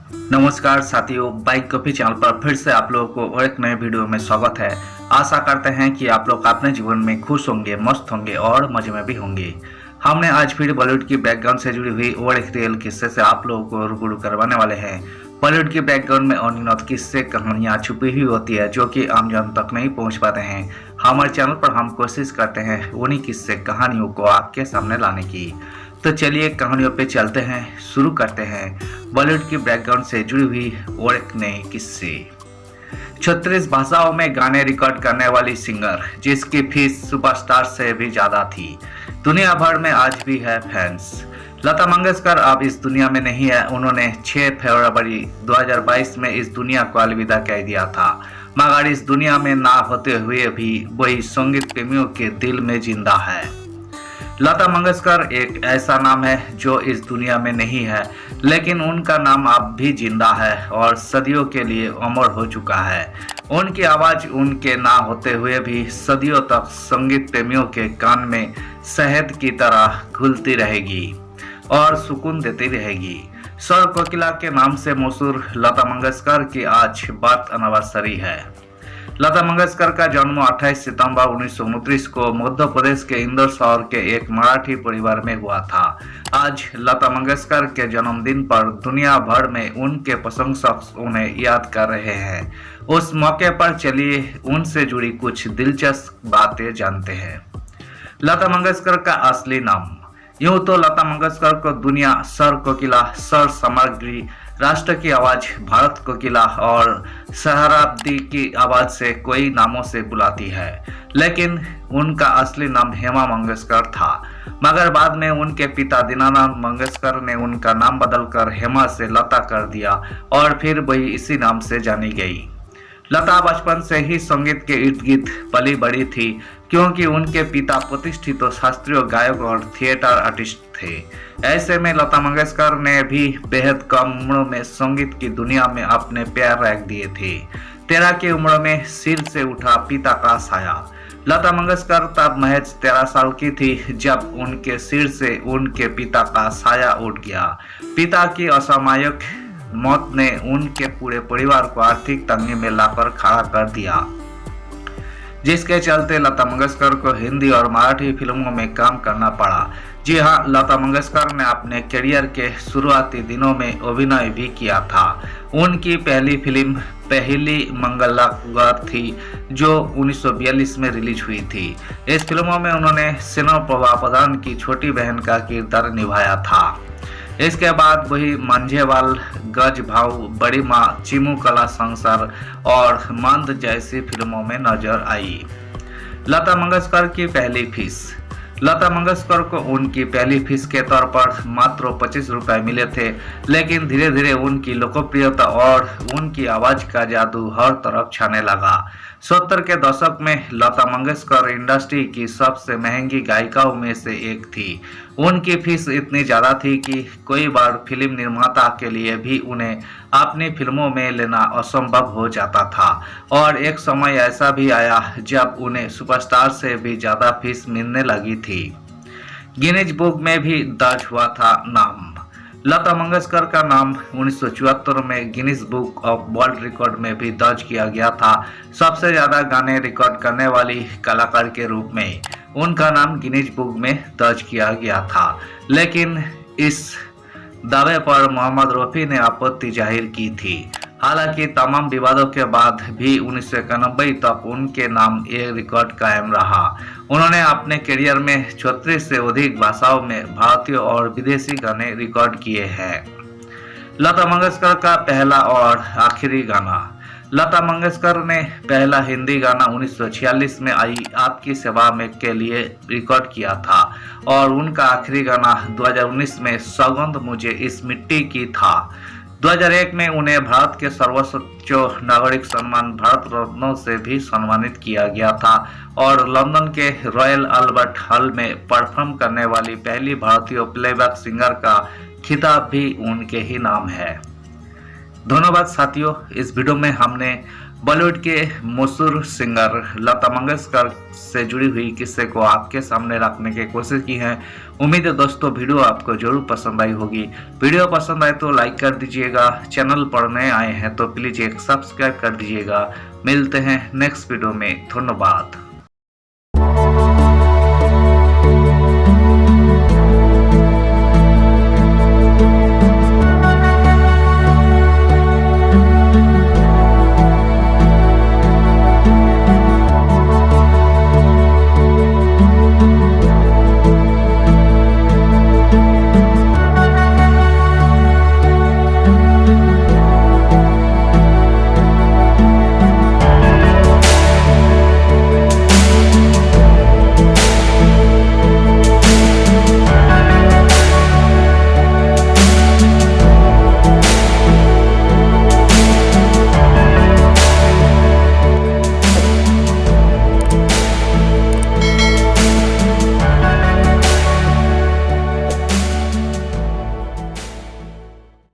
नमस्कार साथियों, bike coffee channel पर फिर से आप लोगों को और एक नए वीडियो में स्वागत है। आशा करते हैं कि आप लोग अपने जीवन में खुश होंगे, मस्त होंगे और मजे में भी होंगे। हमने आज फिर बॉलीवुड की बैकग्राउंड से जुड़ी हुई और एक रियल किस्से से आप लोगों को रूबरू करवाने वाले हैं। बॉलीवुड की बैकग्राउंड में अनगिनत किस्से कहानियां छुपी हुई होती है जो कि आम जन तक नहीं पहुंच पाते हैं। हमारे चैनल पर हम कोशिश करते हैं उन्हीं किस्से कहानियों को आपके सामने लाने की। तो चलिए कहानियों पे चलते हैं, शुरू करते हैं बॉलीवुड की बैकग्राउंड से जुड़ी हुई और एक नए किस्से। 36 भाषाओं में गाने रिकॉर्ड करने वाली सिंगर जिसकी फीस सुपरस्टार से भी ज्यादा थी, दुनिया भर में आज भी है फैंस। लता मंगेशकर अब इस दुनिया में नहीं है। उन्होंने 6 फरवरी 2022 में इस दुनिया को अलविदा कह दिया था, मगर इस दुनिया में ना होते हुए भी वही संगीत प्रेमियों के दिल में जिंदा है। लता मंगेशकर एक ऐसा नाम है जो इस दुनिया में नहीं है, लेकिन उनका नाम अब भी जिंदा है और सदियों के लिए अमर हो चुका है। उनकी आवाज उनके ना होते हुए भी सदियों तक संगीत प्रेमियों के कान में शहद की तरह घुलती रहेगी और सुकून देती रहेगी। स्वर कोकिला के नाम से मशहूर लता मंगेशकर की आज बात एनिवर्सरी है। लता मंगेशकर का जन्म 28 सितंबर 1929 को मध्य प्रदेश के इंदौर शहर के एक मराठी परिवार में हुआ था। आज लता मंगेशकर के जन्मदिन पर दुनिया भर में उनके प्रशंसक उन्हें याद कर रहे हैं। उस मौके पर चलिए उनसे जुड़ी कुछ दिलचस्प बातें जानते हैं। लता मंगेशकर का असली नाम। यूं तो लता मंगेशकर को दुनिया स्वर कोकिला, स्वर सामग्री, राष्ट्र की आवाज, भारत कोकिला और सहस्राब्दी की आवाज से कई नामों से बुलाती है, लेकिन उनका असली नाम हेमा मंगेशकर था। मगर बाद में उनके पिता दीनानाथ मंगेशकर ने उनका नाम बदलकर हेमा से लता कर दिया और फिर वही इसी नाम से जानी गई। लता बचपन से ही संगीत के इर्द गिर्द पली बड़ी थी, क्योंकि उनके पिता प्रतिष्ठित शास्त्रीय गायक और थिएटर आर्टिस्ट थे। ऐसे में लता मंगेशकर ने भी बेहद कम उम्र में संगीत की दुनिया में अपने पैर रख दिए थे। 13 की उम्र में सिर से उठा पिता का साया। लता मंगेशकर तब महज 13 साल की थी जब उनके सिर से उनके पिता का साया उठ गया। पिता की असामयिक मौत ने उनके पूरे परिवार को आर्थिक तंगी में लाकर खड़ा कर दिया, जिसके चलते लता मंगेशकर को हिंदी और मराठी फिल्मों में काम करना पड़ा। जी हाँ, लता मंगेशकर ने अपने करियर के शुरुआती दिनों में अभिनय भी किया था। उनकी पहली फिल्म पहली मंगलवार थी जो 1942 में रिलीज हुई थी। इस फिल्मों में उन्होंने सेना प्रभा प्रधान की छोटी बहन का किरदार निभाया था। इसके बाद वही मंझेवाल, गज भाव, बड़ी माँ, चिमू कला संसार और मंद जैसी फिल्मों में नजर आई। लता मंगेशकर की पहली फीस। लता मंगेशकर को उनकी पहली फीस के तौर पर मात्र 25 रुपए मिले थे, लेकिन धीरे धीरे उनकी लोकप्रियता और उनकी आवाज का जादू हर तरफ छाने लगा। 70 के दशक में लता मंगेशकर इंडस्ट्री की सबसे महंगी गायिकाओं में से एक थी। उनकी फीस इतनी ज्यादा थी कि कई बार फिल्म निर्माता के लिए भी उन्हें अपनी फिल्मों में लेना असंभव हो जाता था और एक समय ऐसा भी आया जब उन्हें सुपरस्टार से भी ज्यादा फीस मिलने लगी थी। गिनीज बुक में भी दर्ज हुआ था नाम। लता मंगेशकर का नाम 1974 में Guinness book of world record में भी दर्ज किया गया था। सबसे ज्यादा गाने रिकॉर्ड करने वाली कलाकार के रूप में उनका नाम गिनीज बुक में दर्ज किया गया था, लेकिन इस दावे पर मोहम्मद रफी ने आपत्ति जाहिर की थी। हालांकि तमाम विवादों के बाद भी 1991 तक उनके नाम ये रिकॉर्ड कायम रहा। उन्होंने अपने करियर में 36 से अधिक भाषाओं में भारतीय और विदेशी गाने रिकॉर्ड किए हैं। लता मंगेशकर का पहला और आखिरी गाना। लता मंगेशकर ने पहला हिंदी गाना 1946 में आई आपकी सेवा में के लिए रिकॉर्ड किया था और उनका आखिरी गाना 2019 में सौगंध मुझे इस मिट्टी की था। 2001 में उन्हें भारत के सर्वोच्च नागरिक सम्मान भारत रत्न से भी सम्मानित किया गया था और लंदन के रॉयल अल्बर्ट हॉल में परफॉर्म करने वाली पहली भारतीय प्लेबैक सिंगर का खिताब भी उनके ही नाम है। धन्यवाद साथियों, इस वीडियो में हमने बॉलीवुड के मशहूर सिंगर लता मंगेशकर से जुड़ी हुई किस्से को आपके सामने रखने की कोशिश की है। उम्मीद है दोस्तों वीडियो आपको जरूर पसंद आई होगी। वीडियो पसंद आए तो लाइक कर दीजिएगा, चैनल पर नए आए हैं तो प्लीज एक सब्सक्राइब कर दीजिएगा। मिलते हैं नेक्स्ट वीडियो में, धन्यवाद।